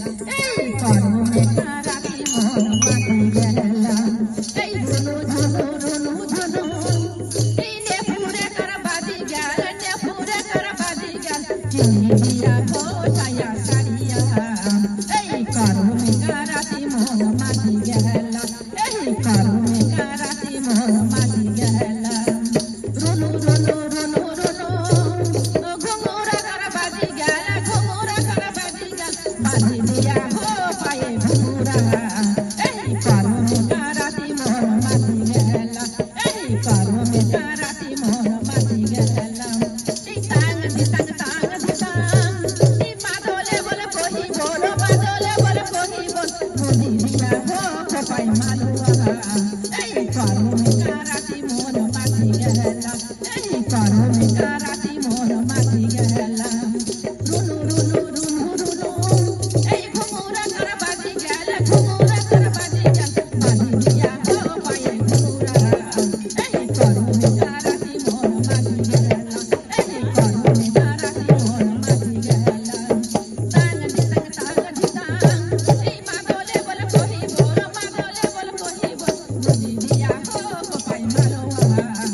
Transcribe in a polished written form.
এই করমে রাতি মন মাঝি গেলা এই ধনু ধনু ধনু ধনু এই নেপুরে কর বাজি গেল নেপুরে কর বাজি গেল চিনি দিয়া ভোটায়া সারিয়া এই করমে রাতি মন মাঝি গেলা এই করমে রাতি মন মাঝি গেলা রনু রনু রনু রনু ঘুমুরা কর বাজি গেল ঘুমুরা কর বাজি গেল বাজি দিয়া হো পায়ে ঘুমুরা এই করমে রাতি মন মাঝি গেলা এই করমে রাতি মন মাঝি গেলা এই তাং দিতাং তাং দিতাং এই বাদলে বলে কহি বল বাদলে বলে কহি বল বুঝি দিয়া হো পায়ে মালুয়া